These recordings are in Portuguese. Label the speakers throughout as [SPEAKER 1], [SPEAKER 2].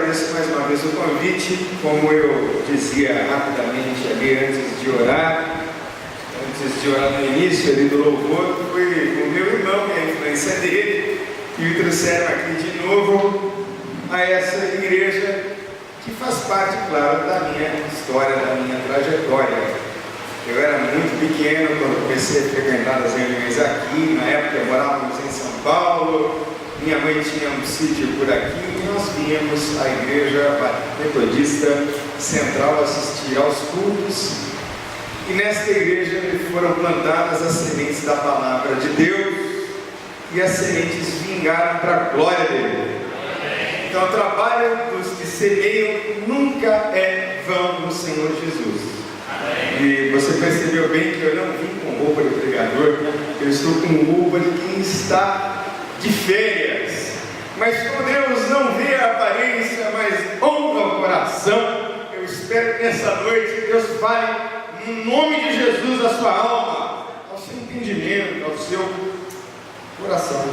[SPEAKER 1] agradeço mais uma vez o convite. Como eu dizia rapidamente ali antes de orar no início ali do louvor, foi o meu irmão e a influência dele que me trouxeram aqui de novo a essa igreja que faz parte, claro, da minha história, da minha trajetória. Eu era muito pequeno quando comecei a frequentar as reuniões aqui. Na época morávamos em São Paulo, minha mãe tinha um sítio por aqui e nós vínhamos à igreja metodista central assistir aos cultos. E nesta igreja foram plantadas as sementes da palavra de Deus e as sementes vingaram para a glória dele. Então o trabalho dos que semeiam nunca é vão no Senhor Jesus. E você percebeu bem que eu não vim com roupa de pregador, eu estou com roupa de quem está de férias. Mas como Deus não vê a aparência, mas honra o coração, eu espero que nessa noite Deus fale no nome de Jesus a sua alma, ao seu entendimento, ao seu coração.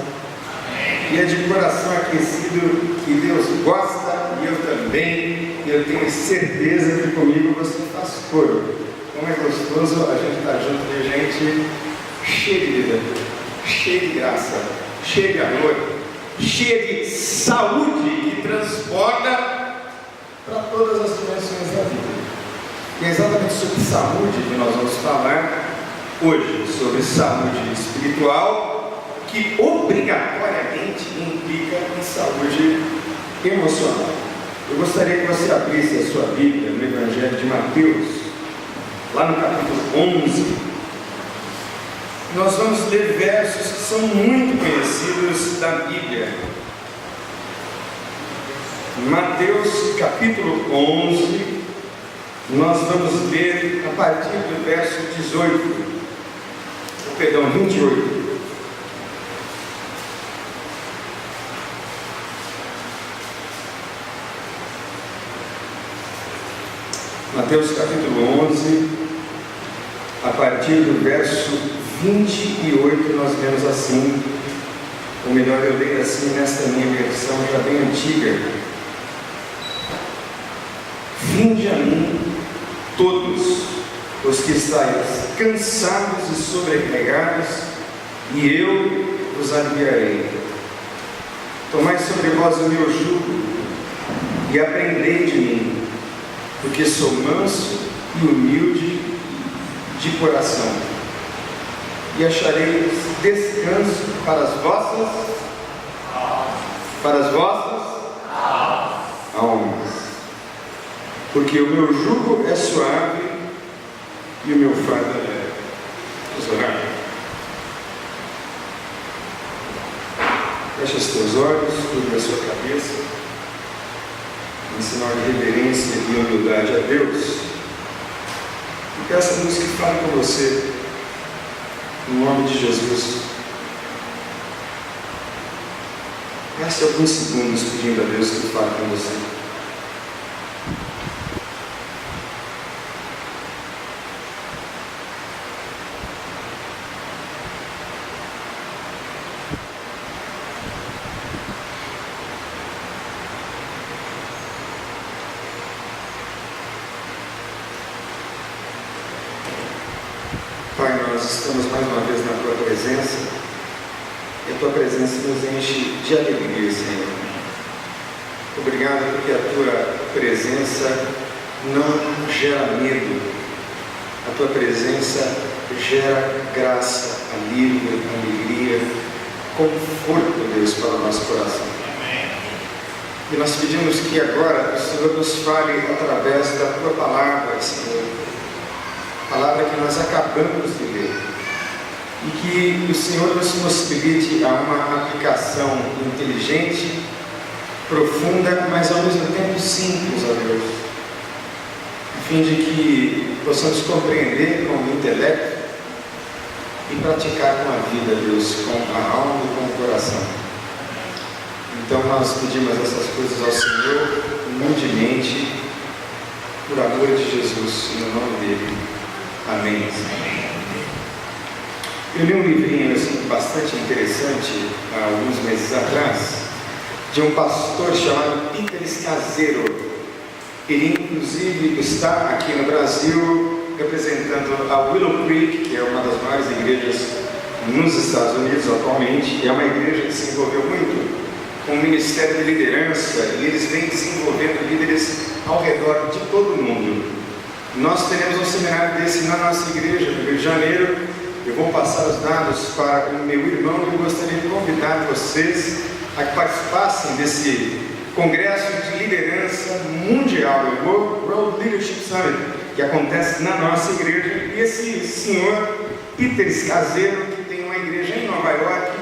[SPEAKER 1] E é de coração aquecido que Deus gosta, e eu também, e eu tenho certeza que comigo você faz coro. Como é gostoso a gente estar junto de gente cheia de vida, cheia de graça, cheia de amor, cheia de saúde que transborda para todas as dimensões da vida. E é exatamente sobre saúde que nós vamos falar hoje, sobre saúde espiritual, que obrigatoriamente implica em saúde emocional. Eu gostaria que você abrisse a sua Bíblia no Evangelho de Mateus, lá no capítulo 11. Nós vamos ler versos que são muito conhecidos da Bíblia. Mateus capítulo 11, nós vamos ler a partir do verso 28. Mateus capítulo 11, a partir do verso 28, nós vemos assim, ou melhor, eu leio assim nesta minha versão já bem antiga: vinde a mim todos os que estáis cansados e sobrecarregados, e eu vos aliviarei. Tomai sobre vós o meu jugo e aprendei de mim, porque sou manso e humilde de coração, e achareis descanso para as vossas almas, porque o meu jugo é suave e o meu fardo é leve. Vamos orar. Fecha os teus olhos, curva a sua cabeça, em sinal de reverência e humildade a Deus, e peça a Deus que fale com você, no nome de Jesus. Gaste alguns segundos pedindo a Deus que fale com você. Pai, nós estamos mais uma vez na Tua presença, e a Tua presença nos enche de alegria, Senhor. Obrigado porque a Tua presença não gera medo, a Tua presença gera graça, alívio, alegria, conforto, Deus, para o nosso coração. E nós pedimos que agora o Senhor nos fale através da Tua palavra, Senhor, palavra que nós acabamos de ler, e que o Senhor nos possibilite a uma aplicação inteligente, profunda, mas ao mesmo tempo simples, ó Deus, a fim de que possamos compreender com o intelecto e praticar com a vida, Deus, com a alma e com o coração. Então nós pedimos essas coisas ao Senhor humildemente, por amor de Jesus, e no nome dele. Amém. Eu li um livrinho assim, bastante interessante há alguns meses atrás, de um pastor chamado Peter Escazero. Ele inclusive está aqui no Brasil representando a Willow Creek, que é uma das maiores igrejas nos Estados Unidos atualmente. É uma igreja que se envolveu muito com o Ministério de Liderança, e eles vêm desenvolvendo líderes ao redor de todo o mundo. Nós teremos um seminário desse na nossa igreja, no Rio de Janeiro. Eu vou passar os dados para o meu irmão e eu gostaria de convidar vocês a que participassem desse congresso de liderança mundial, o World Leadership Summit, que acontece na nossa igreja. E esse senhor, Peter Escazero, que tem uma igreja em Nova York,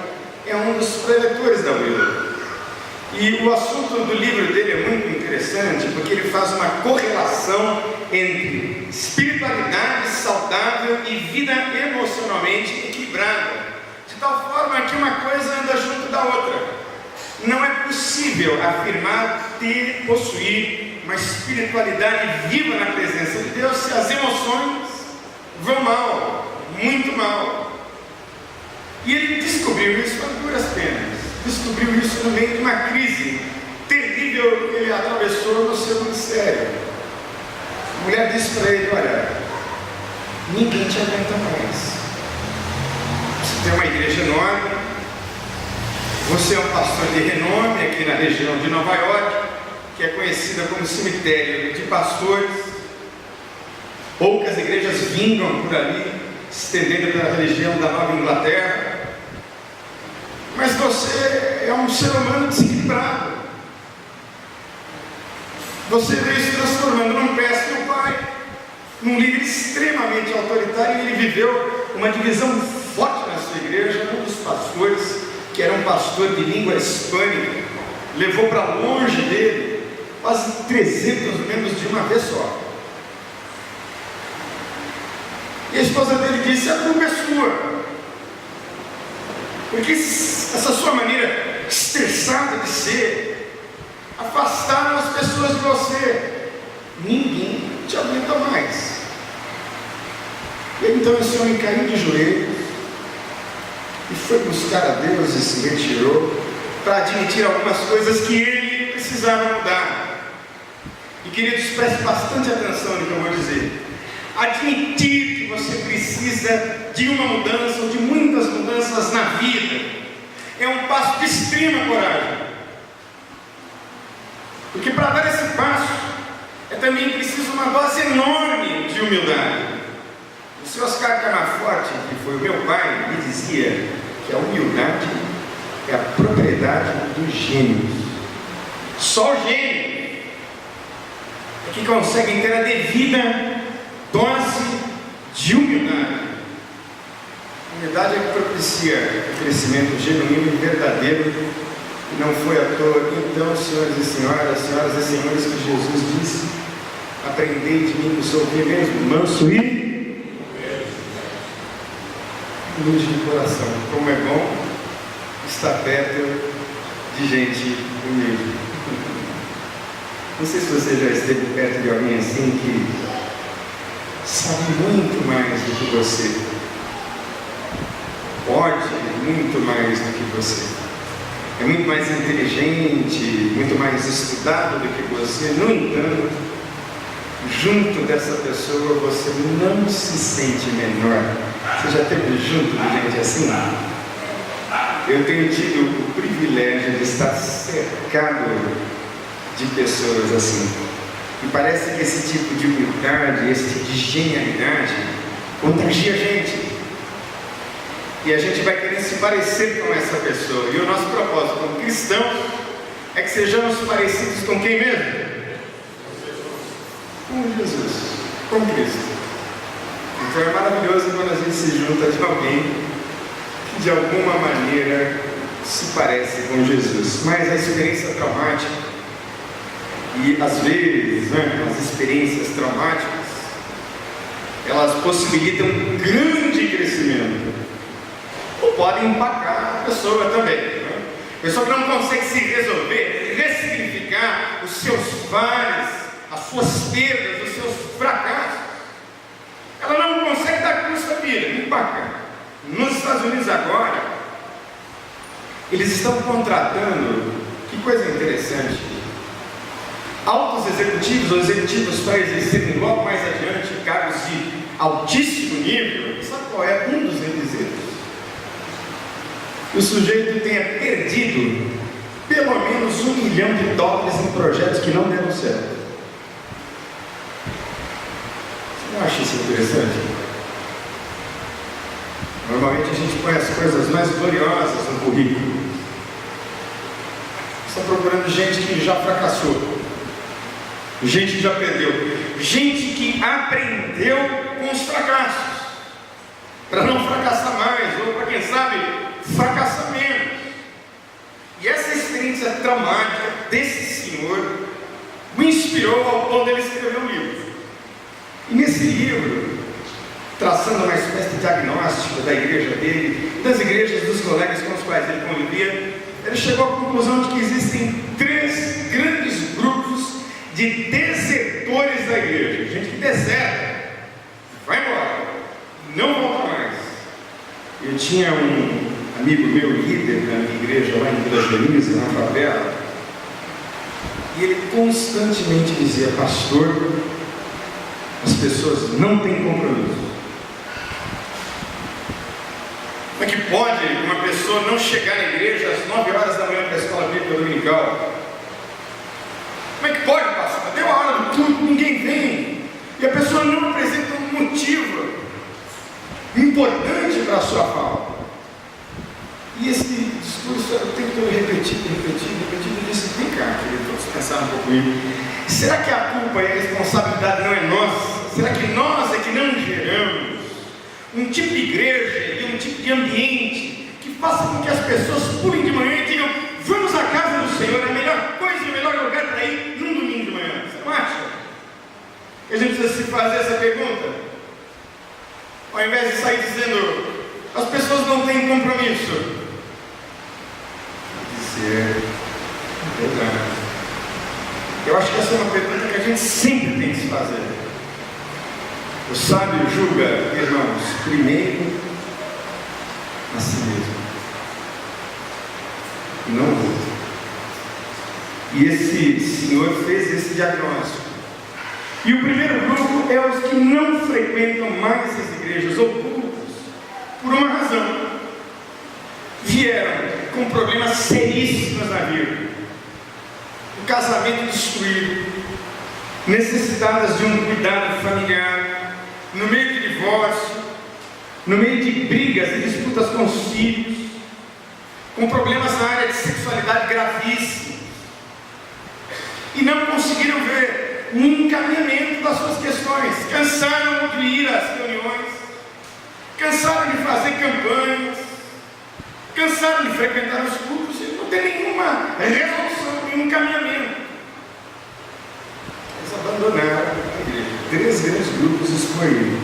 [SPEAKER 1] é um dos preletores da Willow. E o assunto do livro dele é muito interessante, porque ele faz uma correlação entre espiritualidade saudável e vida emocionalmente equilibrada, de tal forma que uma coisa anda junto da outra. Não é possível afirmar possuir uma espiritualidade viva na presença de Deus se as emoções vão mal, muito mal. E ele descobriu isso a duras penas. Descobriu isso no meio de uma crise terrível que ele atravessou no seu ministério. A mulher disse para ele: olha, ninguém te aguenta mais. Você tem uma igreja enorme, você é um pastor de renome aqui na região de Nova York, que é conhecida como cemitério de pastores. Poucas igrejas vingam por ali, se estendendo pela região da Nova Inglaterra. Mas você é um ser humano desequilibrado. Você veio se transformando num péssimo pai, num líder extremamente autoritário, e ele viveu uma divisão forte na sua igreja. Um dos pastores, que era um pastor de língua hispânica, levou para longe dele quase 300 membros de uma vez só. E a esposa dele disse: a culpa é sua. Porque essa sua maneira estressada de ser afastaram as pessoas de você. Ninguém te aguenta mais. E então esse homem caiu de joelhos e foi buscar a Deus e se retirou para admitir algumas coisas que ele precisava mudar. E queridos, preste bastante atenção no que eu vou dizer. Admitir que você precisa de uma mudança ou de muitas mudanças na vida é um passo de extrema coragem. Porque para dar esse passo é também preciso uma dose enorme de humildade. O Sr. Oscar Camaforte, que foi o meu pai, me dizia que a humildade é a propriedade dos gênios. Só o gênio é que consegue ter a devida dose de humildade. A humildade é que propicia o crescimento genuíno e verdadeiro, e não foi à toa. Então, senhores e senhoras e senhores, que Jesus disse: aprendei de mim, que sou mesmo manso e humilde de coração. Como é bom estar perto de gente humilde. Não sei se você já esteve perto de alguém assim que sabe muito mais do que você, pode muito mais do que você, é muito mais inteligente, muito mais estudado do que você. No entanto, junto dessa pessoa você não se sente menor. Você já esteve junto de gente assim? Eu tenho tido o privilégio de estar cercado de pessoas assim. E parece que esse tipo de humildade, esse tipo de genialidade contagia a gente. E a gente vai querer se parecer com essa pessoa. E o nosso propósito como cristãos é que sejamos parecidos com quem mesmo? Com Jesus, com Cristo. Então é maravilhoso quando a gente se junta de alguém que de alguma maneira se parece com Jesus. Mas a experiência traumática, e às vezes, as experiências traumáticas, elas possibilitam um grande crescimento, ou podem empacar a pessoa também. A pessoa que não consegue se resolver, ressignificar os seus vales, as suas perdas, os seus fracassos, ela não consegue dar curso à vida, empaca. Nos Estados Unidos agora, eles estão contratando Que coisa interessante. Altos executivos ou executivos para exercerem logo mais adiante cargos de altíssimo nível, sabe qual é um dos requisitos? O sujeito tenha perdido pelo menos $1 milhão em projetos que não deram certo. Você não acha isso interessante? Normalmente a gente põe as coisas mais gloriosas no currículo. Está procurando gente que já fracassou, gente que já perdeu, gente que aprendeu com os fracassos, para não fracassar mais, ou para quem sabe, fracassar menos. E essa experiência traumática desse senhor o inspirou ao ponto dele escrever um livro. E nesse livro, traçando uma espécie de diagnóstico da igreja dele, das igrejas dos colegas com os quais ele convivia, ele chegou à conclusão de que existem 3 grandes grupos de desertores da igreja. Gente que deserta, vai embora, não volta mais. Eu tinha um amigo meu, líder na minha igreja lá em Vila Gelisa, na favela, e ele constantemente dizia: pastor, as pessoas não têm compromisso. Como é que pode uma pessoa não chegar na igreja às 9 horas da manhã para a escola bíblica dominical? Como é que pode, pastor? Deu a hora do culto, ninguém vem. E a pessoa não apresenta um motivo importante para a sua falta. E esse discurso eu tenho que repetir. Eu disse: vem cá, querido, vamos pensar um pouco comigo. Será que a culpa e a responsabilidade não é nossa? Será que nós é que não geramos um tipo de igreja e um tipo de ambiente que faça com que as pessoas pulem de manhã e digam: vamos à casa do Senhor, é a melhor coisa, o melhor lugar para ir num domingo de manhã? Você não acha? Que a gente precisa se fazer essa pergunta? Ao invés de sair dizendo: as pessoas não têm compromisso. Dizer: verdade. Eu acho que essa é uma pergunta que a gente sempre tem que se fazer. O sábio julga, irmãos, primeiro a si mesmo, e não o outro. E esse senhor fez esse diagnóstico. E o primeiro grupo é os que não frequentam mais as igrejas ou cultos, por uma razão. Vieram com problemas seríssimos na vida, o casamento destruído, necessitadas de um cuidado familiar, no meio de divórcio, no meio de brigas e disputas com os filhos, com problemas na área de sexualidade gravíssimos, e não conseguiram ver um encaminhamento das suas questões. Cansaram de ir às reuniões, cansaram de fazer campanhas, cansaram de frequentar os cultos e não tem nenhuma resolução, nenhum encaminhamento. Eles abandonaram a igreja. 3 grandes grupos escolhidos,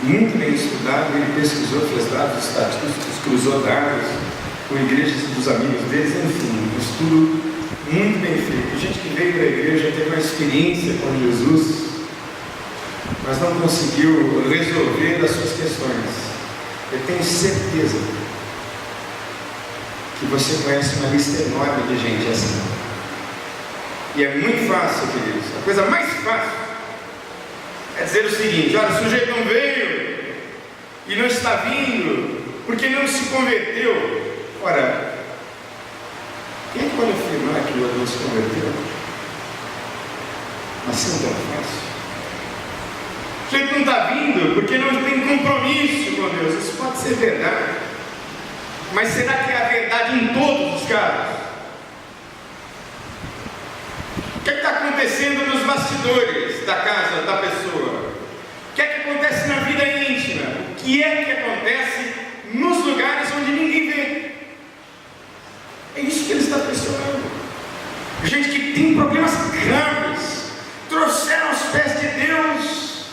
[SPEAKER 1] muito bem estudado. Ele pesquisou, fez dados estatísticos, cruzou dados com igrejas dos amigos deles, enfim, um estudo muito bem feito. Gente que veio para a igreja, teve uma experiência com Jesus, mas não conseguiu resolver as suas questões. Eu tenho certeza que você conhece uma lista enorme de gente assim. E é muito fácil, queridos. A coisa mais fácil é dizer o seguinte: olha, o sujeito não veio e não está vindo porque não se converteu. Ora, quem pode afirmar que o outro não se converteu? Assim tão fácil. O sujeito não está vindo porque não tem compromisso com Deus. Isso pode ser verdade, mas será que é a verdade em todos os casos? O que está acontecendo nos bastidores da casa da pessoa? O que é que acontece na vida íntima? O que é que acontece nos lugares onde ninguém vê? É isso que ele está pressionando. Gente que tem problemas graves, trouxeram aos pés de Deus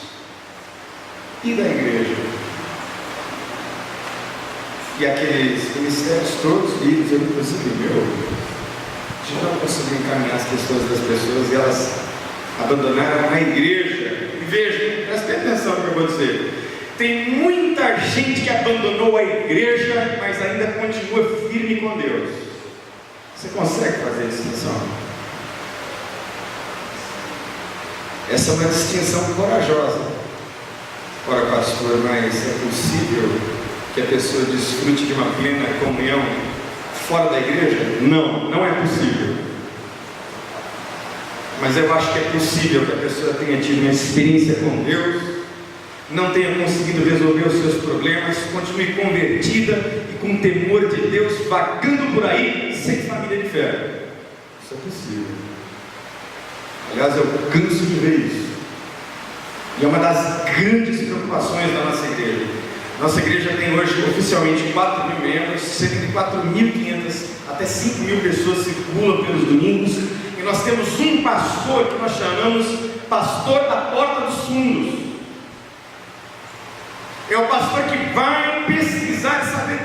[SPEAKER 1] e da igreja. E aqueles ministérios todos lidos, eu inclusive meu, já não conseguiu encaminhar as questões das pessoas e elas abandonaram a igreja. E vejam, prestem atenção no que eu vou dizer. Tem muita gente que abandonou a igreja, mas ainda continua firme com Deus. Você consegue fazer a distinção? Essa é uma distinção corajosa. Ora, pastor, mas é possível que a pessoa desfrute de uma plena comunhão fora da igreja? Não, não é possível. Mas eu acho que é possível que a pessoa tenha tido uma experiência com Deus, não tenha conseguido resolver os seus problemas, continue convertida e com temor de Deus, vagando por aí, sem família de fé. Isso é possível. Aliás, eu canso de ver isso. E é uma das grandes preocupações da nossa igreja. Nossa igreja tem hoje oficialmente 4.000 membros, cerca de 4.500 até 5.000 pessoas circulam pelos domingos. E nós temos um pastor que nós chamamos pastor da porta dos fundos. É o pastor que vai pesquisar e saber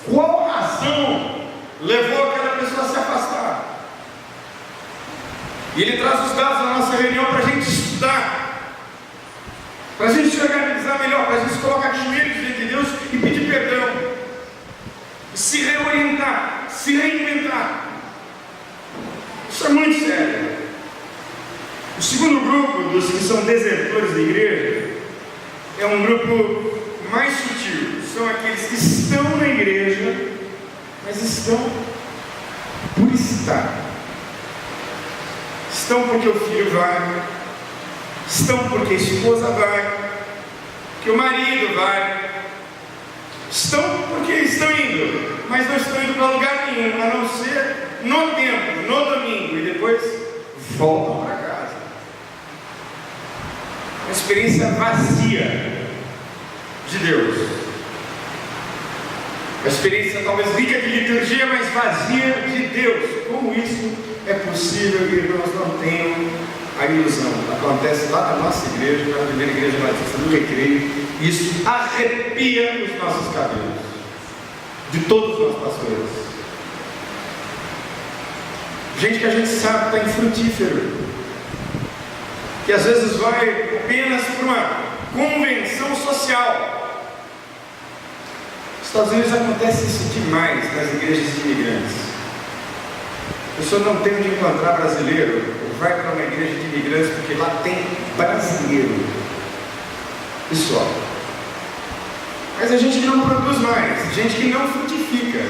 [SPEAKER 1] qual razão levou aquela pessoa a se afastar. E ele traz os dados da nossa reunião para a gente estudar, para a gente se organizar melhor, para a gente se colocar de joelhos diante de Deus e pedir perdão, se reorientar, se reinventar. Isso é muito sério. O segundo grupo dos que são desertores da igreja é um grupo mais sutil. São aqueles que estão na igreja, mas estão por estar. Estão porque o filho vai, estão porque a esposa vai, que o marido vai, estão porque estão indo, mas não estão indo para lugar nenhum, a não ser no templo, no domingo, e depois voltam para casa. Uma experiência vazia de Deus, uma experiência talvez rica de liturgia, mas vazia de Deus. Como isso é possível, irmãos? Não tenham a ilusão. Acontece lá na nossa igreja, na primeira igreja batista do Recreio. Isso arrepia os nossos cabelos, de todos os pastores. Gente que a gente sabe que está infrutífero, que às vezes vai apenas para uma convenção social. Nos Estados Unidos acontece isso demais nas igrejas de imigrantes. A pessoa não tem onde encontrar brasileiro, vai para uma igreja de imigrantes porque lá tem brasileiro. E só. Mas a gente que não produz mais, gente que não frutifica,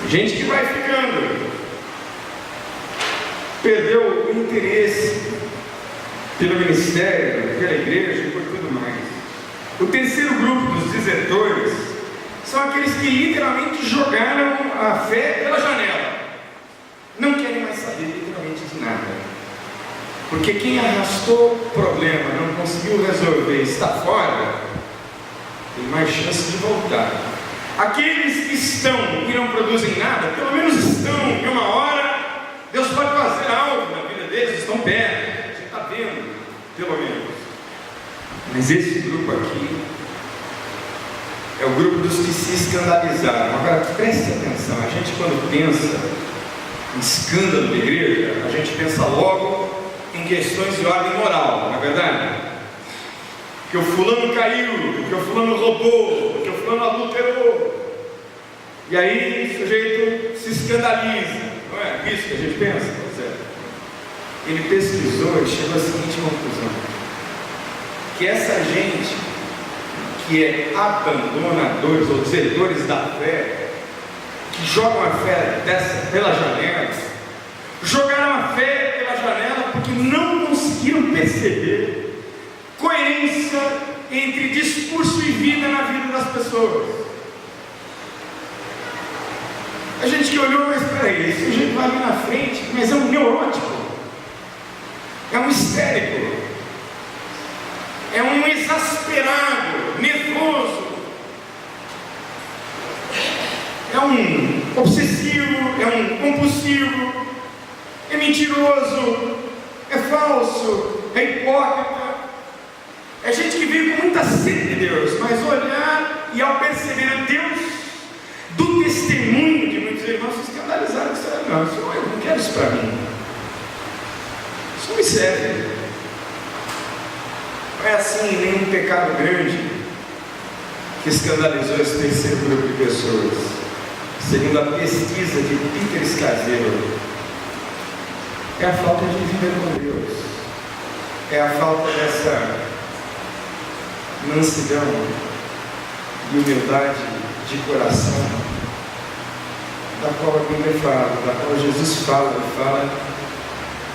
[SPEAKER 1] gente que vai ficando, perdeu o interesse pelo ministério, pela igreja e por tudo mais. O terceiro grupo dos desertores são aqueles que literalmente jogaram a fé pela janela. Não querem mais saber literalmente de nada. Porque quem arrastou o problema, não conseguiu resolver, está fora, tem mais chance de voltar. Aqueles que estão e não produzem nada, pelo menos estão, e uma hora Deus pode fazer algo na vida deles, estão perto, a gente está vendo, pelo menos. Mas esse grupo aqui é o grupo dos que se escandalizaram. Agora preste atenção, a gente quando pensa em escândalo da igreja, a gente pensa logo em questões de ordem moral, não é verdade? Que o fulano caiu, que o fulano roubou, que o fulano adulterou. E aí o sujeito se escandaliza. Não é isso que a gente pensa? Pois é. Ele pesquisou e chegou à seguinte conclusão: que essa gente que é abandonadores ou desertores da fé, que jogam a fé pela janela, jogaram a fé pela janela porque não conseguiram perceber coerência entre discurso e vida na vida das pessoas. A gente que olhou, mas peraí, esse sujeito vai ali na frente, mas é um neurótico, é um histérico, é um exasperado, nervoso, é um obsessivo, é um compulsivo, é mentiroso, é falso, é hipócrita. É gente que veio com muita sede de Deus, mas olhar e ao perceber o Deus do testemunho de muitos irmãos se escandalizaram. Não, eu não quero isso para mim. Isso não me serve. Não é assim nenhum pecado grande que escandalizou esse terceiro grupo de pessoas. segundo a pesquisa de Peter Scazzero, é a falta de vida com Deus, é a falta dessa mansidão e humildade de coração, da qual a Bíblia fala, da qual Jesus fala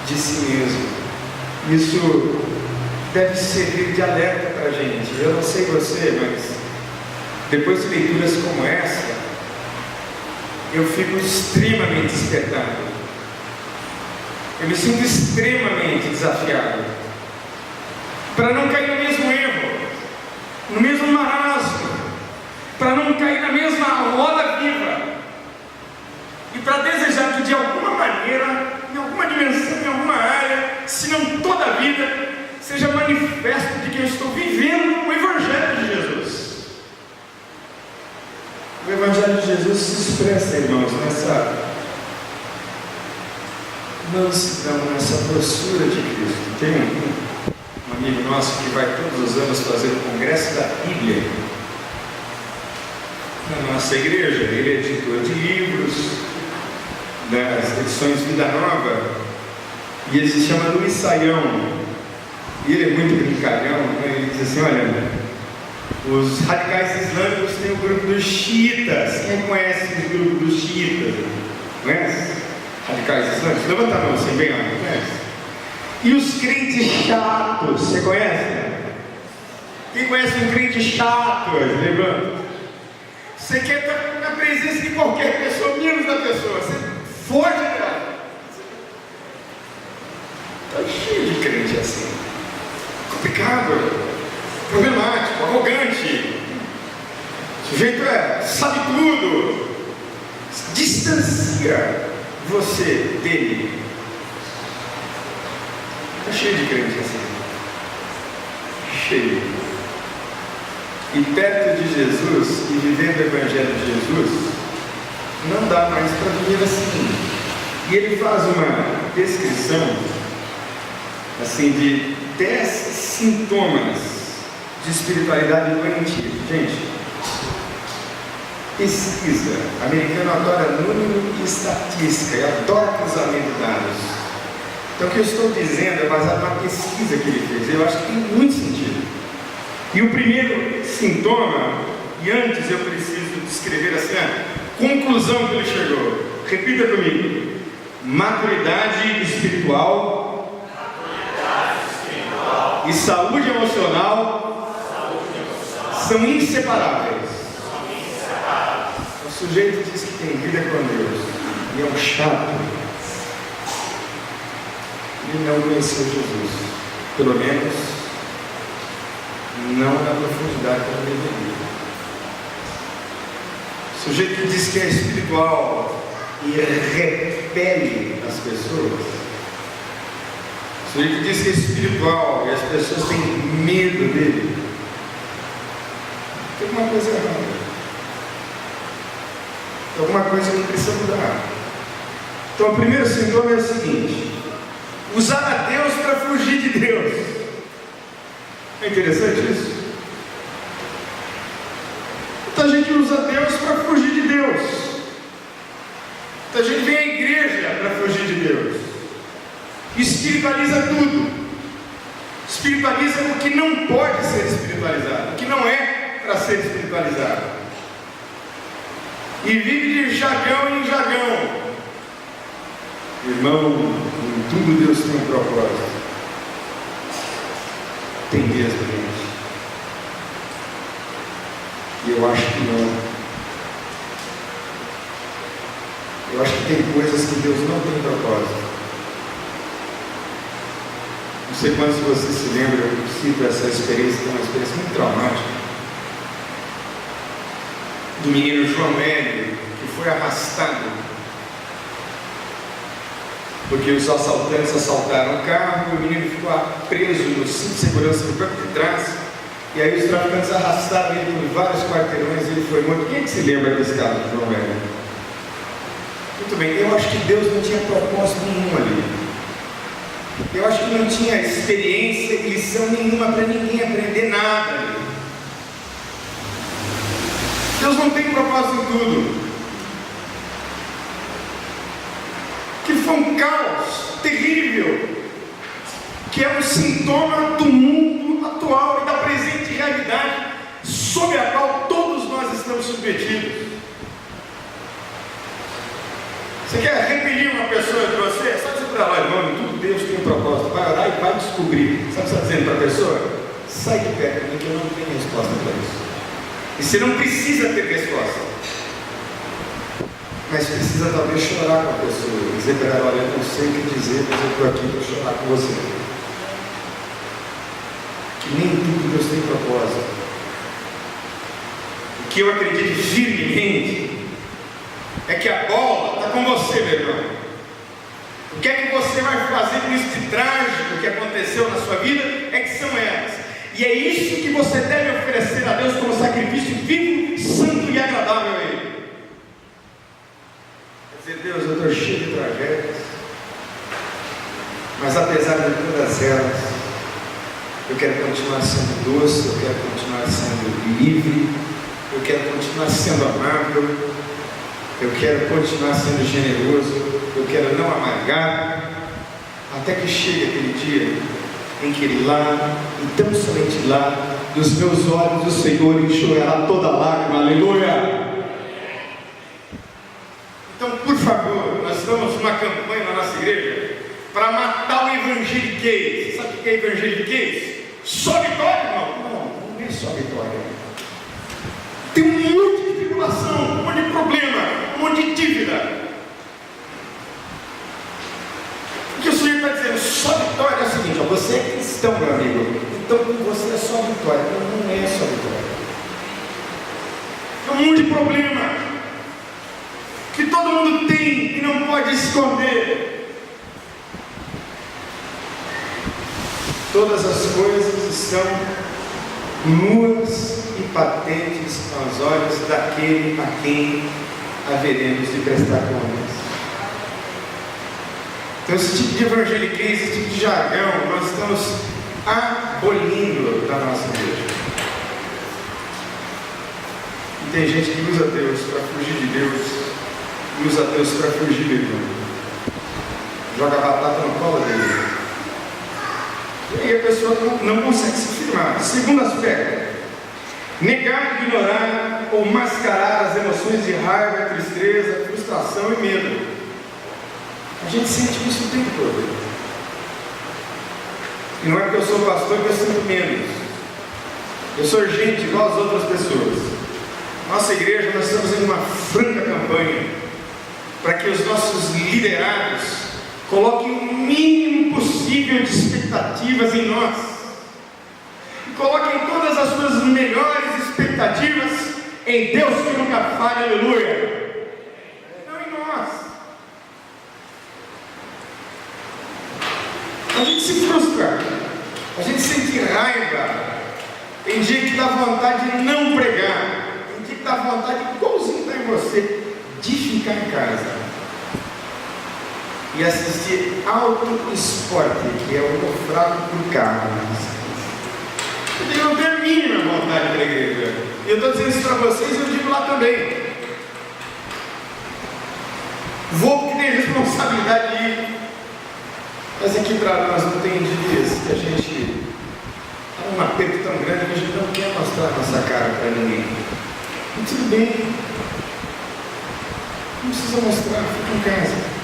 [SPEAKER 1] de si mesmo. Isso deve servir de alerta para a gente. Eu não sei você, mas depois de leituras como essa, eu fico extremamente espetado. Eu me sinto extremamente desafiado para não cair no mesmo erro, no mesmo marasmo, para não cair na mesma roda viva e para desejar que de alguma maneira, em alguma dimensão, em alguma área, se não toda a vida, seja manifesto de que eu estou vivendo o Evangelho de Jesus. O Evangelho de Jesus se expressa, irmãos, nessa mansidão, nessa doçura de Cristo. Tem um amigo nosso que vai todos os anos fazer o Congresso da Bíblia na nossa igreja. Ele é editor de livros das edições Vida Nova e ele se chama Luiz Saião. E ele é muito brincalhão, né? Ele diz assim: olha, os radicais islâmicos têm o grupo dos xiitas. Quem conhece o grupo dos xiitas? Conhece? Radicais islâmicos? Levanta a mão assim, bem alto, conhece? E os crentes chatos, você conhece? Quem conhece um crente chato? Levanta. Você quer estar na presença de qualquer pessoa, menos da pessoa, você foge dela. Está cheio de crente assim, complicado, problemático, arrogante. O sujeito sabe tudo, distancia você dele. Está cheio de crente assim, cheio. E perto de Jesus, e vivendo o Evangelho de Jesus, não dá mais para viver assim. E ele faz uma descrição assim de 10 sintomas de espiritualidade doentia. Gente, pesquisa. O americano adora número e estatística, e adora cruzamento de dados. Então o que eu estou dizendo é baseado na pesquisa que ele fez. Eu acho que tem muito sentido. E o primeiro sintoma, e antes eu preciso descrever assim a conclusão que ele chegou. Repita comigo: maturidade espiritual, e saúde emocional, são inseparáveis. O sujeito diz que tem vida com Deus e é um chato, e não conheceu Jesus, pelo menos não na profundidade que ele deveria. O sujeito que diz que é espiritual e repele as pessoas, o sujeito que diz que é espiritual e as pessoas têm medo dele, tem alguma coisa errada, tem alguma coisa que precisa mudar. Então o primeiro sintoma é o seguinte: usar a Deus para fugir de Deus. É interessante isso? Muita gente usa Deus para fugir de Deus. Muita gente vem à igreja para fugir de Deus. Espiritualiza tudo. Espiritualiza o que não pode ser espiritualizado, o que não é para ser espiritualizado. E vive de jagão em jagão. Irmão, em tudo Deus tem um propósito. Tem mesmo, gente. E eu acho que não. Eu acho que tem coisas que Deus não tem propósito. Não sei quantos de vocês se lembram, eu cito essa experiência, que é uma experiência muito traumática, do menino João Hélio, que foi arrastado porque os assaltantes assaltaram o carro e o menino ficou preso no cinto de segurança no banco de trás, e aí os traficantes arrastaram ele por vários quarteirões e ele foi morto. Quem é que se lembra desse caso de João Hélio? Muito bem, eu acho que Deus não tinha propósito nenhum ali. Eu acho que não tinha experiência e lição nenhuma para ninguém aprender nada ali. Deus não tem propósito em tudo. foi um caos terrível, que é um sintoma do mundo atual e da presente realidade sobre a qual todos nós estamos submetidos. Você quer repelir uma pessoa de você? Só dizer para ela: irmão, tudo Deus tem um propósito. Vai orar e vai descobrir. Sabe o que você está dizendo para a pessoa? Sai de perto de mim que eu não tenho resposta para isso. E você não precisa ter resposta, mas precisa talvez chorar com a pessoa, dizer para ela: olha, eu não sei o que dizer, mas eu estou aqui para chorar com você. Que nem tudo Deus tem propósito. O que eu acredito firmemente é que a bola está com você, meu irmão. O que é que você vai fazer com isso de trágico que aconteceu na sua vida? É que são elas. E é isso que você deve oferecer a Deus como sacrifício vivo, santo e agradável a Ele. Quer dizer: Deus, eu estou cheio de tragédias, mas apesar de todas elas, eu quero continuar sendo doce, eu quero continuar sendo livre, eu quero continuar sendo amável, eu quero continuar sendo generoso, eu quero não amargar, até que chegue aquele dia em que lá, e tão somente lá, dos meus olhos o Senhor enxugará toda lágrima. Aleluia! Então, por favor, nós estamos numa campanha na nossa igreja para matar o evangeliquez. Sabe o que é evangeliquez? Só vitória, irmão? Não é só vitória. Tem um monte de tribulação, um monte de problema, um monte de dívida. O que o Senhor está dizendo? Só vitória é o seguinte: ó, você é cristão, meu amigo, então você é só vitória. Não é só vitória. É um monte de problema que todo mundo tem e não pode esconder. Todas as coisas estão nuas e patentes aos olhos daquele a quem haveremos de prestar contas. Então, esse tipo de evangeliquez, esse tipo de jargão, nós estamos abolindo da nossa igreja. E tem gente que usa Deus para fugir de Deus, e usa Deus para fugir do irmão. Joga a batata no colo dele. E aí a pessoa não consegue se firmar. Segundo aspecto: negar, ignorar ou mascarar as emoções de raiva, tristeza, frustração e medo. A gente sente isso o tempo todo. E não é porque eu sou pastor que eu sinto menos. Eu sou gente igual às outras pessoas. Nossa igreja, nós estamos em uma franca campanha para que os nossos liderados coloquem o mínimo possível de expectativas em nós. E coloquem todas as suas melhores expectativas em Deus que nunca falha, aleluia. Não em nós. A gente se frustra, a gente sente raiva. Tem dia que dá vontade de não pregar, tem dia que dá vontade, igualzinho está em você, de ficar em casa e assistir alto esporte, que é o fraco por carro. Eu não tenho a mínima vontade para a igreja. E eu estou dizendo isso para vocês e eu digo lá também. Vou porque tenho responsabilidade de ir. Mas aqui para nós não tem dias que a gente está num aperto tão grande que a gente não quer mostrar a nossa cara para ninguém. E tudo bem. Não precisa mostrar, fica em casa.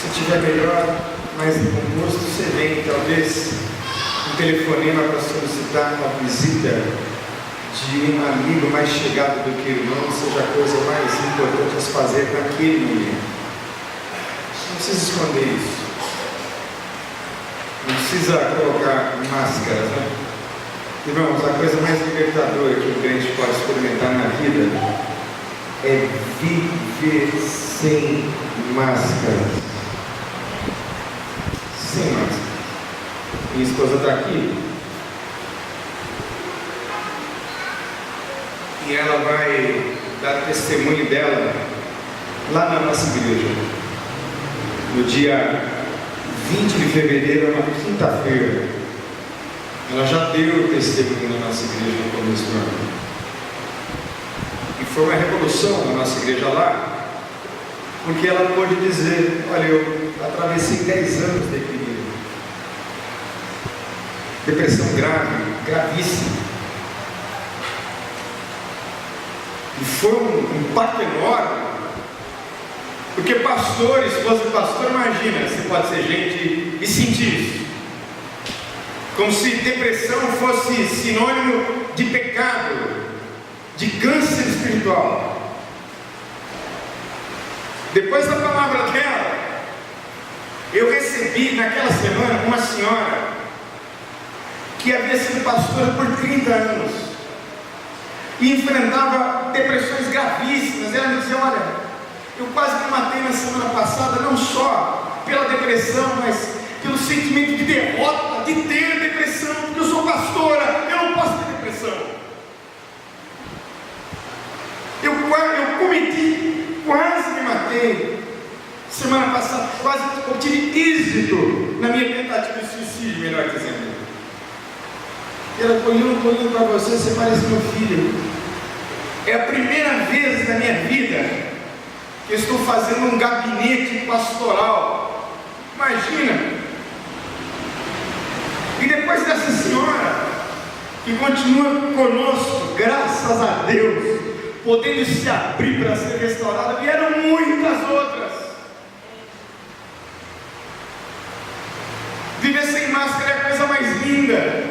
[SPEAKER 1] Se estiver melhor, mais composto, você vem, talvez um telefonema para solicitar uma visita de um amigo mais chegado do que irmão seja a coisa mais importante a se fazer naquele momento. Não precisa esconder isso. Não precisa colocar máscaras, né? Irmãos, a coisa mais libertadora que o crente pode experimentar na vida é viver sem máscaras. Sem máscara. Minha esposa está aqui e ela vai dar testemunho dela lá na nossa igreja no dia 20 de fevereiro, uma quinta-feira. Ela já deu testemunho na nossa igreja no começo do ano e foi uma revolução na nossa igreja lá, porque ela pôde dizer: olha, eu atravessei 10 anos de equilíbrio, depressão grave, gravíssima, e foi um impacto enorme, porque pastor, esposa de pastor, imagina, você pode ser gente e sentir isso, como se depressão fosse sinônimo de pecado, de câncer espiritual. Depois da palavra dela, eu recebi naquela semana uma senhora que havia sido pastora por 30 anos e enfrentava depressões gravíssimas. Ela me dizia: olha, eu quase me matei na semana passada, não só pela depressão, mas pelo sentimento de derrota, de ter depressão, porque eu sou pastora, eu não posso ter depressão. Eu quase me matei semana passada, quase obtive êxito na minha tentativa de suicídio, melhor dizendo. Ela falou: eu não estou olhando para você, você parece meu filho. É a primeira vez na minha vida que eu estou fazendo um gabinete pastoral. Imagina! E depois dessa senhora, que continua conosco, graças a Deus, podendo se abrir para ser restaurada, vieram muitas outras. Viver sem máscara é a coisa mais linda,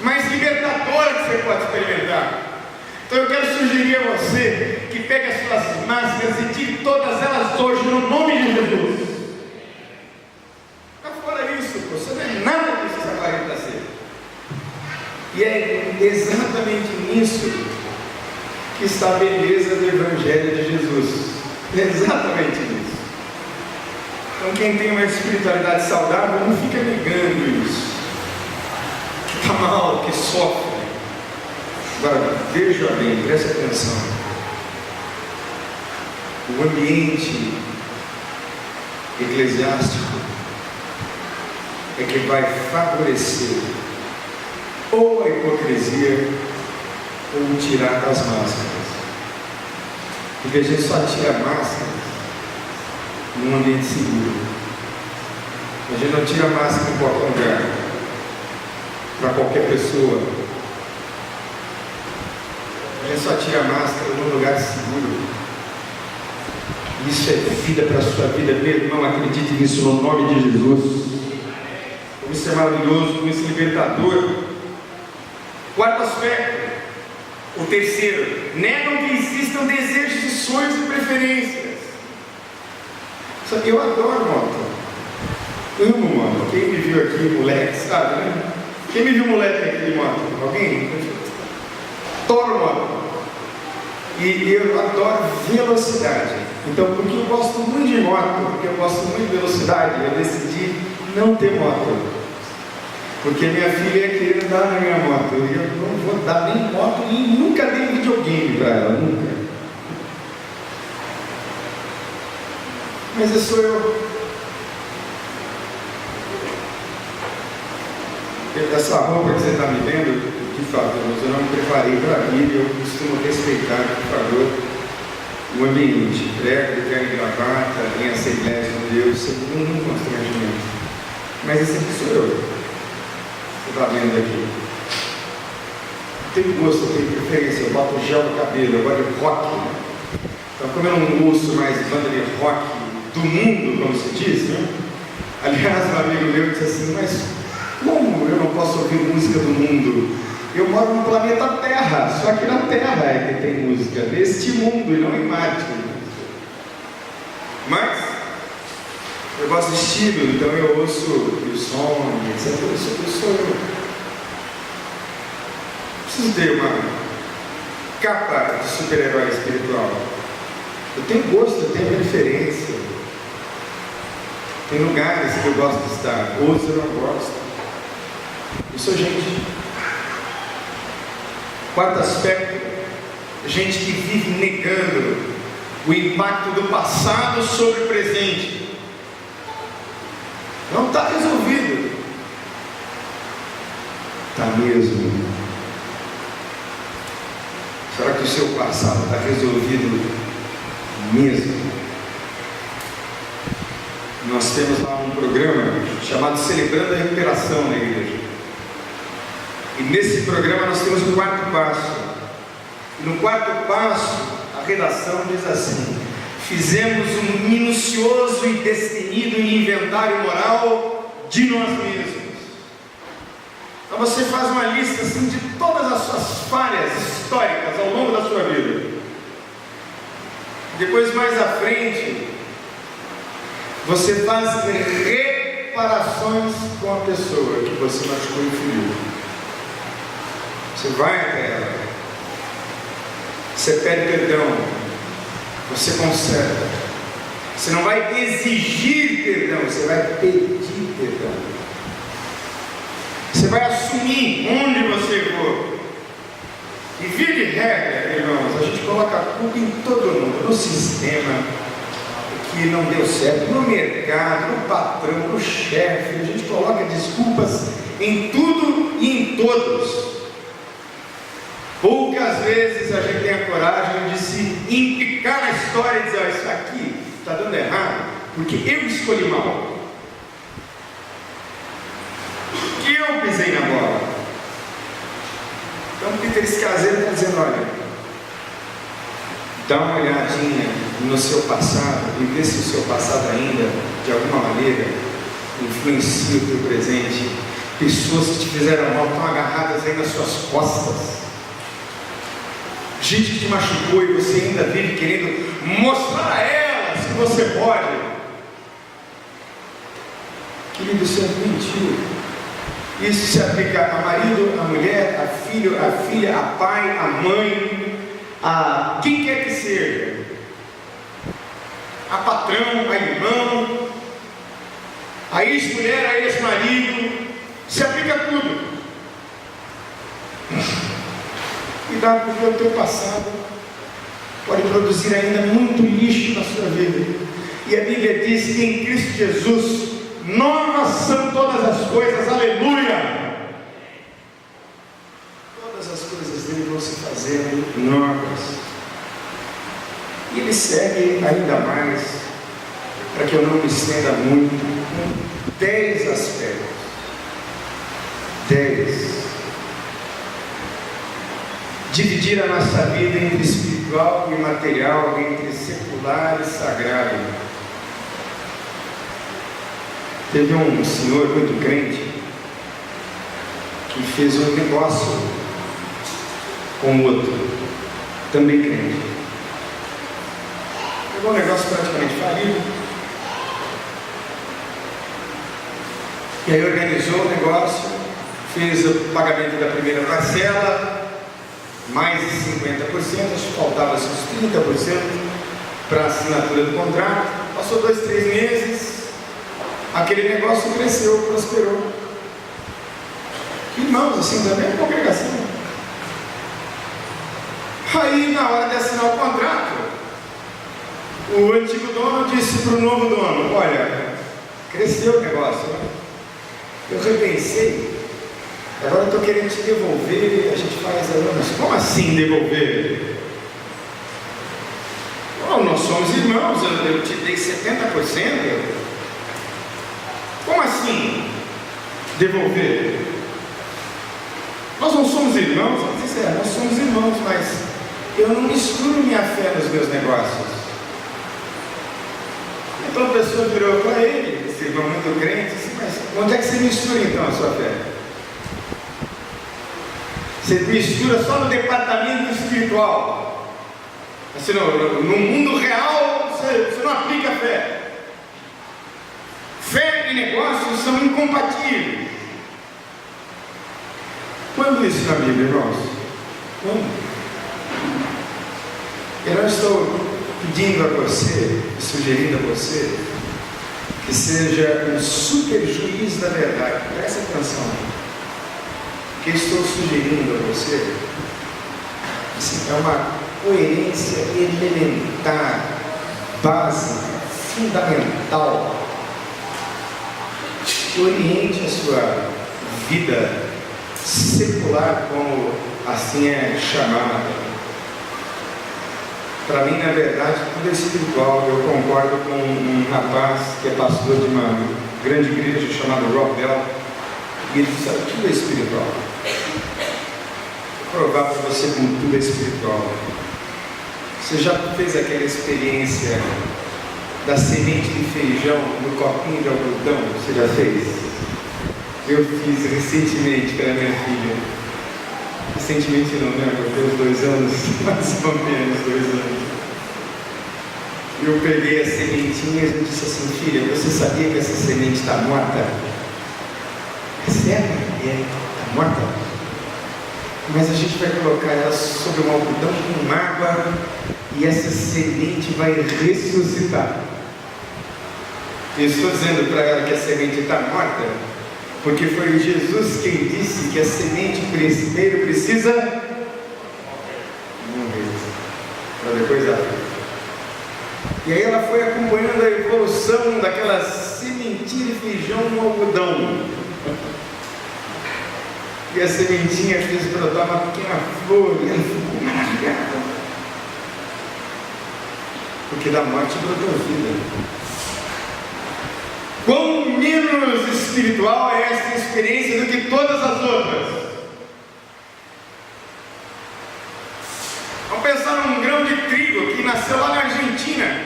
[SPEAKER 1] mais libertadora que você pode experimentar. Então eu quero sugerir a você que pegue as suas máscaras e tire todas elas hoje, no nome de Jesus. Mas fora isso, você não é nada disso que essa clarita ser. E é exatamente nisso que está a beleza do Evangelho de Jesus. É exatamente nisso. Então quem tem uma espiritualidade saudável não fica negando isso, que está mal, que sofre. Agora, veja bem, preste atenção. O ambiente eclesiástico é que vai favorecer ou a hipocrisia ou tirar das máscaras. Porque a gente só tira máscara num ambiente seguro. A gente não tira máscara em qualquer lugar, para qualquer pessoa. A gente só tira máscara num lugar seguro. Isso é vida para a sua vida, meu irmão. Acredite nisso no nome de Jesus. Como isso é maravilhoso, como isso é libertador. Quarto aspecto, o terceiro: negam que existam desejos e sonhos e preferências. Só que eu adoro moto, amo moto. Quem me viu aqui, moleque, sabe, né? Quem me viu moleque aqui de moto? Alguém? Adoro moto. E eu adoro velocidade. Então, porque eu gosto muito de moto, porque eu gosto muito de velocidade, eu decidi não ter moto. Porque minha filha ia querer andar na minha moto. Eu não vou dar nem moto e nunca dei videogame para ela, nunca. Mas eu sou eu. Essa roupa que você está me vendo, de fato, eu não me preparei para a vida. Eu costumo respeitar, por favor, o ambiente. Prego, terno e gravata, em Assembleia de Deus, sempre um constrangimento. Mas esse aqui sou eu. Você está vendo aqui? Eu tenho gosto, eu tenho preferência. Eu boto gel no cabelo, eu gosto de rock. Então, como eu não ouço mais banda de rock do mundo, como se diz, né? Aliás, um amigo meu disse assim: mas como eu não posso ouvir música do mundo? Eu moro no planeta Terra, só que na Terra é que tem música, neste mundo e não em Marte. Mas eu gosto de estilo, então eu ouço o som, etc. Eu sou eu. Preciso ter uma capa de super-herói espiritual. Eu tenho gosto, eu tenho preferência. Tem lugares que eu gosto de estar, outros eu não gosto. Eu sou gente. Quarto aspecto: gente que vive negando o impacto do passado sobre o presente. Não está resolvido. Está mesmo. Será que o seu passado está resolvido mesmo? nós temos lá um programa chamado Celebrando a Recuperação na igreja. E nesse programa nós temos o quarto passo. E no quarto passo, a redação diz assim: fizemos um minucioso e destemido inventário moral de nós mesmos. Então você faz uma lista assim de todas as suas falhas históricas ao longo da sua vida. Depois, mais à frente, você faz reparações com a pessoa que você machucou e feriu. Você vai até ela, você pede perdão, você conserta. Você não vai exigir perdão, você vai pedir perdão. Você vai assumir onde você errou. E via de regra, irmãos, a gente coloca a culpa em todo mundo, no sistema que não deu certo, no mercado, no patrão, no chefe. A gente coloca desculpas em tudo e em todos. Poucas vezes a gente tem a coragem de se implicar na história e dizer: isso aqui está dando errado porque eu escolhi mal, porque eu pisei na bola. Então Peter Scazzero está dizendo: olha, dá uma olhadinha no seu passado e vê se o seu passado ainda, de alguma maneira, influencia o teu presente. Pessoas que te fizeram mal estão agarradas aí nas suas costas. Gente que te machucou e você ainda vive querendo mostrar a elas que você pode. Querido, isso é mentira. Isso se aplica a marido, a mulher, a filho, a filha, a pai, a mãe, a quem quer que seja, a patrão, a irmão, a ex-mulher, a ex-marido. Se aplica a tudo. Cuidado, porque o teu passado pode produzir ainda muito lixo na sua vida. E a Bíblia diz que em Cristo Jesus novas são todas as coisas, aleluia! Todas as coisas dele vão se fazendo novas. E ele segue ainda mais, para que eu não me estenda muito, com 10 aspectos. 10. Dividir a nossa vida entre espiritual e material, entre secular e sagrado. Teve um senhor muito crente que fez um negócio com outro, também crente. Pegou um negócio praticamente falido e aí organizou o negócio, fez o pagamento da primeira parcela, mais de 50%, acho que faltava uns 30% para a assinatura do contrato. Passou 2, 3 meses, aquele negócio cresceu, prosperou. Irmãos, assim, da mesma congregação. Aí, na hora de assinar o contrato, o antigo dono disse para o novo dono: olha, cresceu o negócio, né? Eu repensei. Agora eu estou querendo te devolver, a gente faz mas como assim devolver? Oh, nós somos irmãos, eu te dei 70%. Como assim devolver? Nós não somos irmãos? Eu disse: nós somos irmãos, mas eu não misturo minha fé nos meus negócios. Então a pessoa virou para ele, esse irmão muito crente, disse: mas onde é que você mistura então a sua fé? Você mistura só no departamento espiritual. Assim, no mundo real você não aplica fé. Fé e negócios são incompatíveis. Quando isso na Bíblia, irmãos? Quando? Eu não estou pedindo a você, sugerindo a você, que seja um super juiz da verdade. Presta atenção. O que estou sugerindo a você assim, é uma coerência elementar, básica, fundamental, que oriente a sua vida secular, como assim é chamada. Para mim, na verdade, tudo é espiritual. Eu concordo com um rapaz que é pastor de uma grande igreja chamada Rock Bell, e ele disse: tudo é espiritual. Vou provar para você como tudo é espiritual. Você já fez aquela experiência da semente de feijão no copinho de algodão? Você já fez? Eu fiz recentemente para minha filha. Recentemente não, né? Eu tenho 2 anos, mais ou menos 2 anos. Eu peguei as sementinhas e disse assim: filha, você sabia que essa semente está morta? É sério? Está morta? Mas a gente vai colocar ela sobre um algodão com água e essa semente vai ressuscitar. Eu estou dizendo para ela que a semente está morta, porque foi Jesus quem disse que a semente primeiro precisa morrer, para depois ela. E aí ela foi acompanhando a evolução daquela sementinha de feijão no algodão. E a sementinha fez brotar uma pequena flor, e ela ficou maravilhada. Porque da morte brotou vida. Quão menos espiritual é esta experiência do que todas as outras? Vamos pensar num grão de trigo que nasceu lá na Argentina,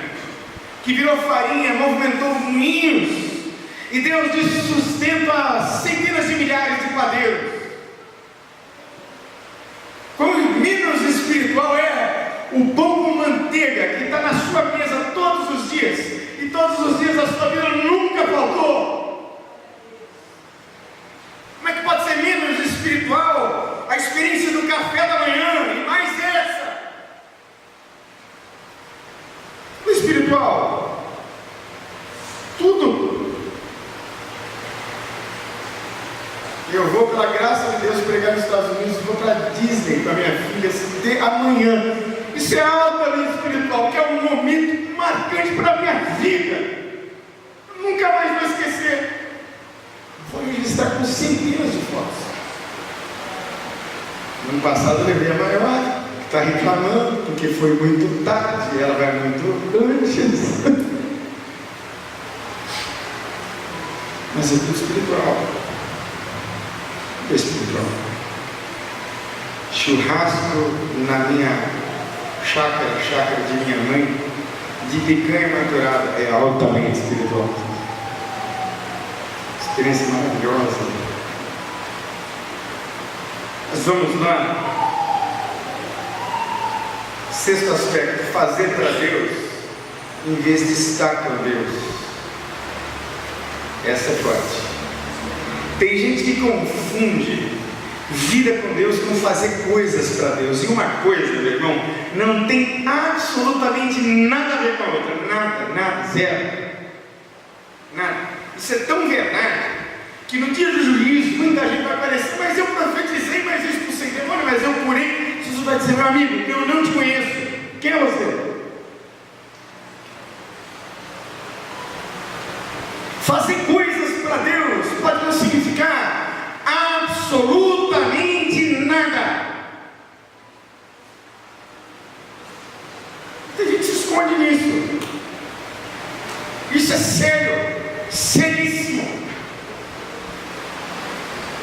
[SPEAKER 1] que virou farinha, movimentou moinhos e deu sustento a centenas de milhares de padeiros. Quão menos espiritual é o pão com manteiga que está na sua mesa todos os dias, e todos os dias a sua vida nunca faltou. Como é que pode ser menos espiritual a experiência do café da manhã e mais essa? O espiritual, tudo. Eu vou, pela graça de Deus, pregar nos Estados Unidos, vou para Disney com a minha filha amanhã. Isso é altamente espiritual, que é um momento marcante para a minha vida. Eu nunca mais vou esquecer. Vou registrar com centenas de fotos. No ano passado eu levei a Maior, que está reclamando porque foi muito tarde, ela vai muito antes. Mas é tudo espiritual. Espiritual. Churrasco na minha chácara de minha mãe, de picanha maturada, é altamente espiritual. Experiência maravilhosa. Mas vamos lá. Sexto aspecto: fazer para Deus em vez de estar com Deus. Essa é forte. Tem gente que confunde vida com Deus com fazer coisas para Deus. E uma coisa, meu irmão, não tem absolutamente nada a ver com a outra. Nada, zero. Nada. Isso é tão verdade que no dia do juízo muita gente vai aparecer: mas eu profetizei, mas eu expulsei demônio, mas eu curei. Jesus vai dizer: meu amigo, eu não te conheço. Quem é você? Fazer coisas para Deus pode não significar absolutamente nada. Tem gente que se esconde nisso. Isso é sério, seríssimo.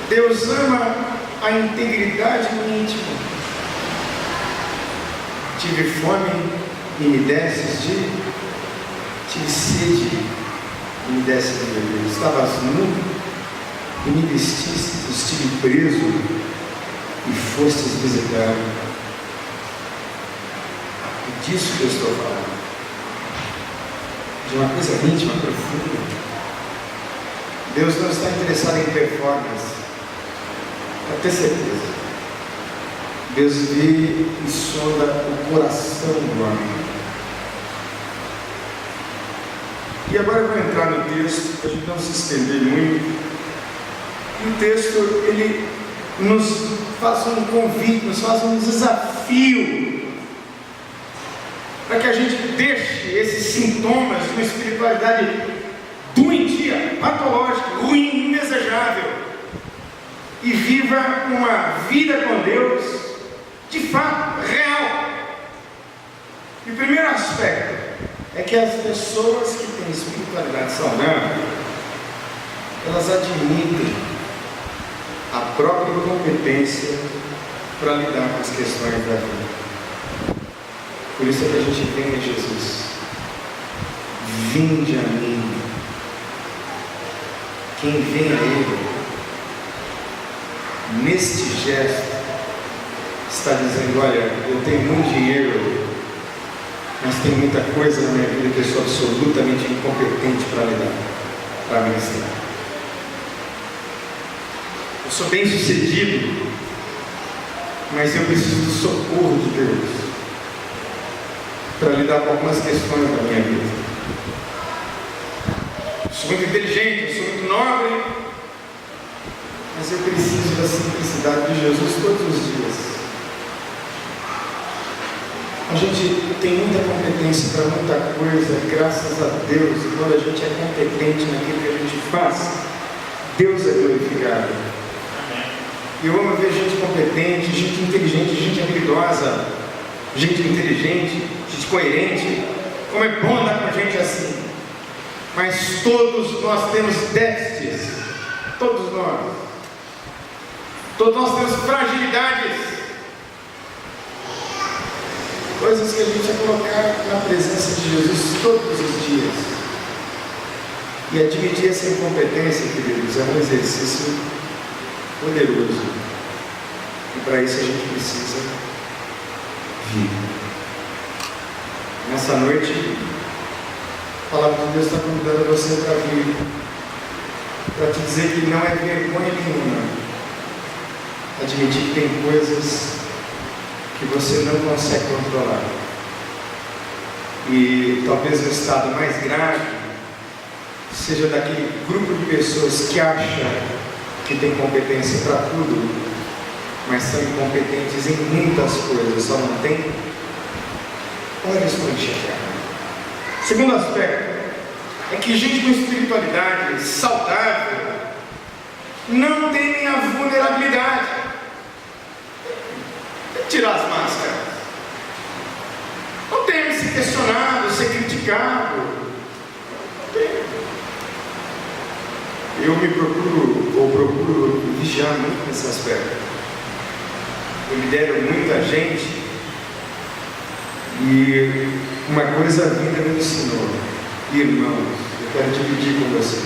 [SPEAKER 1] Deus ama a integridade no íntimo. Tive fome e me desses de, tive sede e me desse de beber. Estavas nu e me vestiste, estive preso e fostes visitar. É disso que eu estou falando. De uma coisa íntima, profunda. Deus não está interessado em performance. Pode ter certeza. Deus vê e sonda o coração do homem. E agora eu vou entrar no texto, para a gente não se estender muito. E o texto, ele nos faz um convite, nos faz um desafio, para que a gente deixe esses sintomas de uma espiritualidade doentia, patológica, ruim, indesejável, e viva uma vida com Deus, de fato, real. E o primeiro aspecto é que as pessoas que têm espiritualidade saudável, elas admitem a própria competência para lidar com as questões da vida. Por isso é que a gente vem a Jesus. Vinde a mim. Quem vem a Ele, neste gesto, está dizendo: olha, eu tenho muito dinheiro, mas tem muita coisa na minha vida que eu sou absolutamente incompetente para lidar, para administrar. Eu sou bem sucedido, mas eu preciso do socorro de Deus para lidar com algumas questões da minha vida. Eu sou muito inteligente, eu sou muito nobre, mas eu preciso da simplicidade de Jesus todos os dias. A gente tem muita competência para muita coisa, graças a Deus, e quando a gente é competente naquilo que a gente faz, Deus é glorificado. E eu amo ver gente competente, gente inteligente, gente habilidosa, gente inteligente, gente coerente. Como é bom andar com gente assim. Mas todos nós temos déficits, todos nós temos fragilidades, coisas que a gente vai colocar na presença de Jesus todos os dias. E admitir essa incompetência, queridos, é um exercício poderoso, e para isso a gente precisa vir. Nessa noite, a palavra de Deus está convidando você para vir, para te dizer que não é vergonha nenhuma admitir que tem coisas que você não consegue controlar, e talvez o estado mais grave seja daquele grupo de pessoas que acham que tem competência para tudo, mas são incompetentes em muitas coisas, só não tem olhos para enxergar. Segundo aspecto é que gente com espiritualidade saudável não tem a vulnerabilidade. Tem que tirar as máscaras. Não tem ser questionado, ser criticado. Não tem. Eu procuro vigiar muito nesse aspecto. Eu lidero muita gente, e uma coisa a vida me ensinou: irmãos, eu quero dividir com você.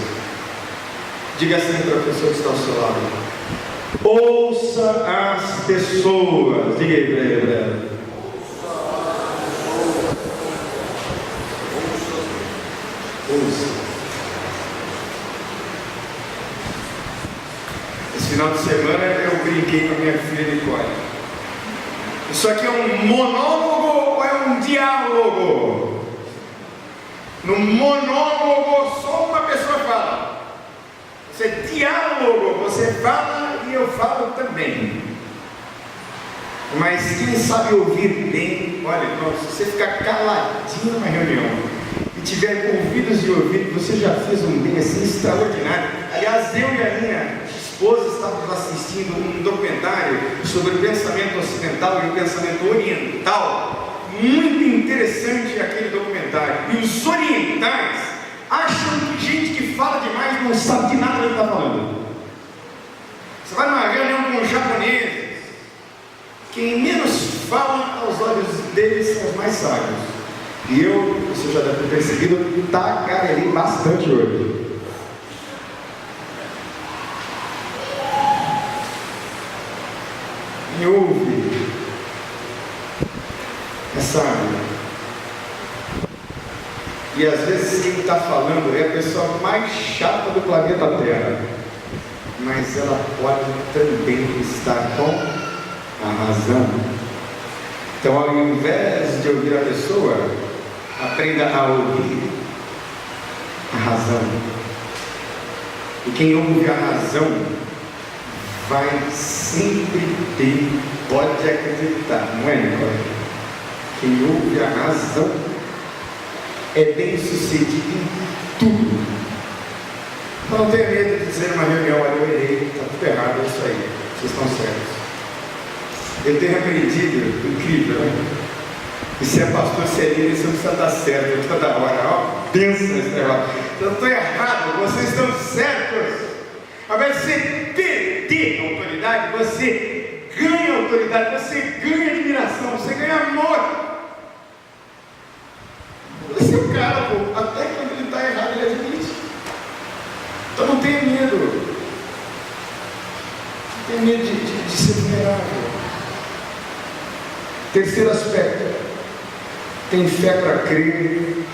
[SPEAKER 1] Diga assim para a pessoa que está ao seu lado: ouça as pessoas. Diga aí para ele, ouça. Esse final de semana eu brinquei com a minha filha Nicole. Isso aqui é um monólogo ou é um diálogo? No monólogo só uma pessoa fala. Isso é diálogo, você fala e eu falo também. Mas quem sabe ouvir bem, olha, irmão, se você ficar caladinho numa reunião e tiver ouvidos de ouvir, você já fez um bem assim extraordinário. Aliás, eu e a minha esposa estávamos assistindo um documentário sobre o pensamento ocidental e o pensamento oriental. Muito interessante aquele documentário. E os orientais acham que gente que fala demais não sabe de nada do que está falando. Você vai numa reunião com os japoneses, quem menos fala aos olhos deles são os mais sábios. E eu, você já deve ter percebido, tagarelei bastante hoje. Me ouve, é sábio. E às vezes quem está falando é a pessoa mais chata do planeta Terra, mas ela pode também estar com a razão. Então, ao invés de ouvir a pessoa, aprenda a ouvir a razão. E quem ouve a razão vai sempre ter, pode acreditar, não é, Nicole? Quem ouve a razão é bem sucedido em tudo. Então não tenha medo de dizer numa reunião: olha, eu errei, está tudo errado, é isso aí, vocês estão certos. Eu tenho aprendido, incrível, né? E se é pastor, se é líder, isso precisa estar certo toda hora. Ó, pensa nesse negócio. Eu estou errado, vocês estão certos. Ao invés de você perder a autoridade, você ganha autoridade, você ganha admiração, você ganha amor. Esse é o cara, pô, até quando ele está errado, ele admite. Então não tenha medo. Não tenha medo de ser vulnerável. Terceiro aspecto: tem fé para crer,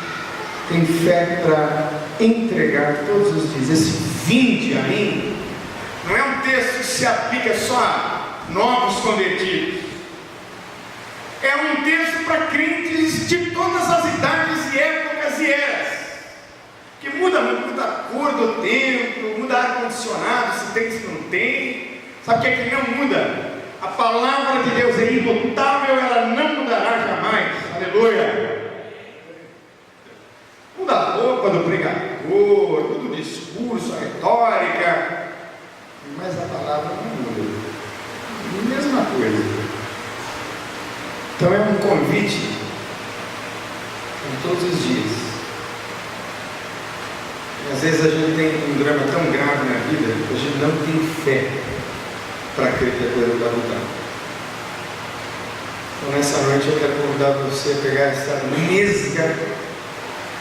[SPEAKER 1] tem fé para entregar todos os dias. Esse vinde a mim não é um texto que se aplica só a novos convertidos. É um texto para crentes de todas as idades e épocas e eras, que muda a cor do templo, muda ar-condicionado, se tem, se não tem. Sabe o que é que não muda? A palavra de Deus é imutável, ela não mudará jamais. Aleluia! Muda a roupa do pregador, todo o discurso, a retórica, mas a palavra não muda. Mesma coisa. Então é um convite em todos os dias. E às vezes a gente tem um drama tão grave na vida que a gente não tem fé para crer que a coisa vai mudar. Então nessa noite eu quero convidar você a pegar essa nesga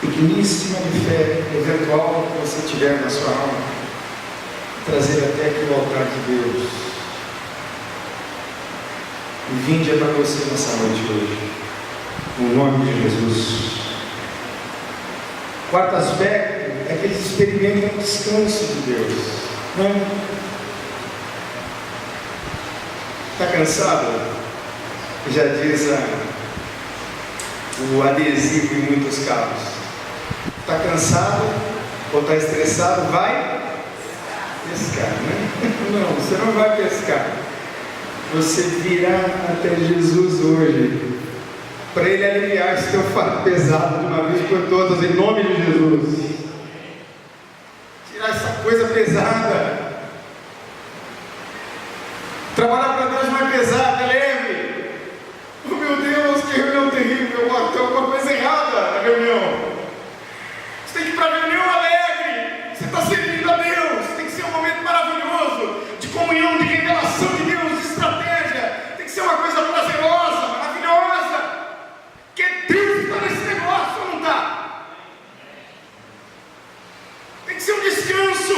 [SPEAKER 1] pequeníssima de fé eventual que você tiver na sua alma, trazer até aqui o altar de Deus. E vinde é para você nessa noite hoje, no nome de Jesus. Quarto aspecto é que eles experimentam o descanso de Deus. Está cansado? Já diz o adesivo em muitos carros. Está cansado ou está estressado? Vai pescar, né? Não, você não vai pescar. Você virá até Jesus hoje, para Ele aliviar esse teu fardo pesado de uma vez por todas, em nome de Jesus. Tirar essa coisa pesada. Trabalhar para Deus não é pesado, é leve. Oh meu Deus, que reunião terrível, tem alguma coisa errada na reunião. Você tem que ir para a reunião alegre, você está servindo a Deus, tem que ser um momento maravilhoso, de comunhão, de revelação de Deus, de estratégia, tem que ser uma coisa prazerosa, maravilhosa, que Deus está nesse negócio, ou não está? Tem que ser um descanso,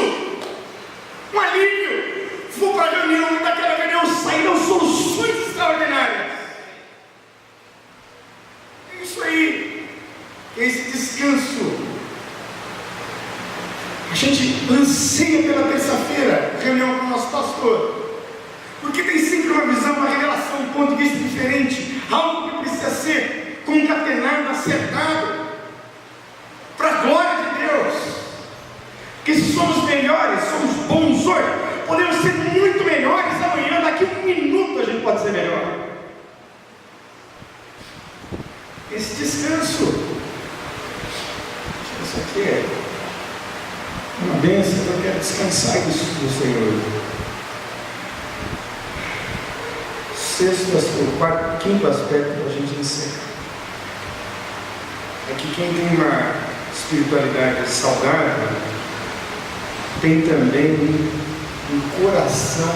[SPEAKER 1] um alívio. Vou para a reunião e daquela reunião sairão soluções extraordinárias. É isso aí, é esse descanso. A gente anseia pela terça-feira, reunião com o nosso pastor, porque tem sempre uma visão, uma revelação, um ponto de vista diferente, algo que precisa ser concatenado, acertado, para a glória de Deus. Porque se somos melhores, somos bons hoje, podemos ser muito melhores amanhã, daqui a um minuto a gente pode ser melhor. Esse descanso, isso aqui é uma bênção, eu quero descansar do Senhor. Quinto aspecto para a gente encerrar é que quem tem uma espiritualidade saudável tem também um coração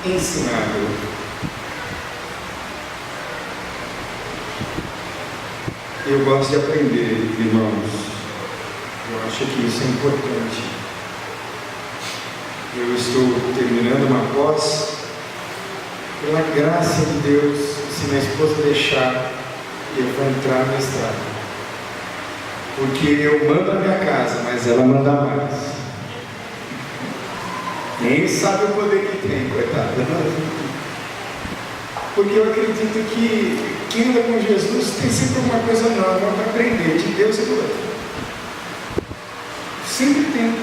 [SPEAKER 1] ensinável. Eu gosto de aprender, irmãos. Eu acho que isso é importante. Eu estou terminando uma pós, pela graça de Deus, se minha esposa deixar, eu vou entrar no mestrado. Porque eu mando a minha casa, mas ela manda mais. Nem sabe o poder que tem, coitada. Porque eu acredito que quem anda com Jesus tem sempre alguma coisa nova para aprender de Deus e do outro. Sempre tem.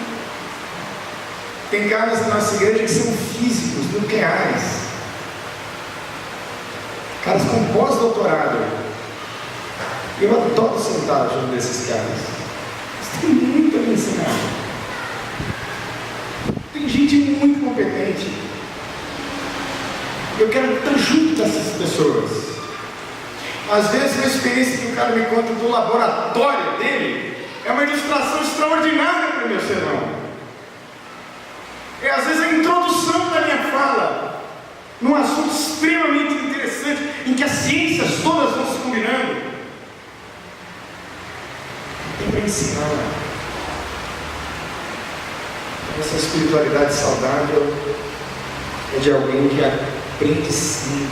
[SPEAKER 1] Tem caras na nossa igreja que são físicos, nucleares. Caras com pós-doutorado. Eu adoro sentar junto desses caras. Eles têm muito a me ensinar. Tem gente muito competente. Eu quero estar junto dessas pessoas. Às vezes a experiência que o cara me conta do laboratório dele é uma ilustração extraordinária para o meu sermão. É às vezes a introdução da minha fala num assunto extremamente interessante, em que as ciências todas vão se combinando. Tem para ensinar. Essa espiritualidade saudável é de alguém que aprende sim,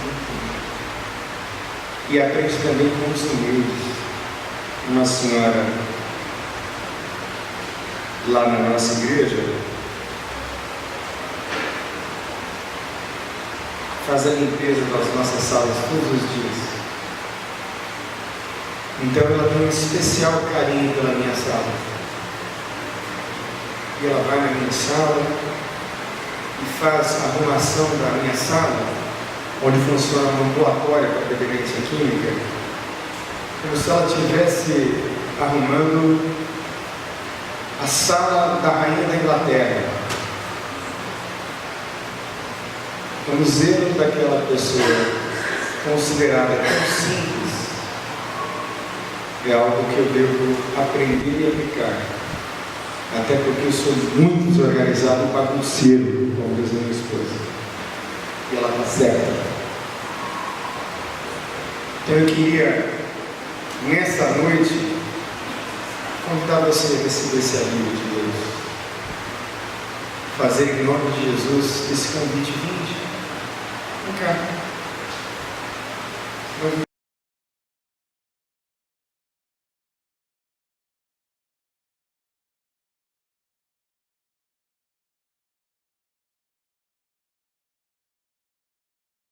[SPEAKER 1] e aprende também com os humildes. Uma senhora lá na nossa igreja faz a limpeza das nossas salas todos os dias. Então ela tem um especial carinho pela minha sala. E ela vai na minha sala e faz a arrumação da minha sala, onde funciona um ambulatório para dependência química, como se ela estivesse arrumando a sala da rainha da Inglaterra. O zelo daquela pessoa, considerada tão simples, é algo que eu devo aprender e aplicar. Até porque eu sou muito desorganizado e bagunceiro, como diz a minha esposa. E ela está certa. Então eu queria, nessa noite, convidar você a receber esse amigo de Deus. Fazer em nome de Jesus esse convite. Vinde. Vem cá.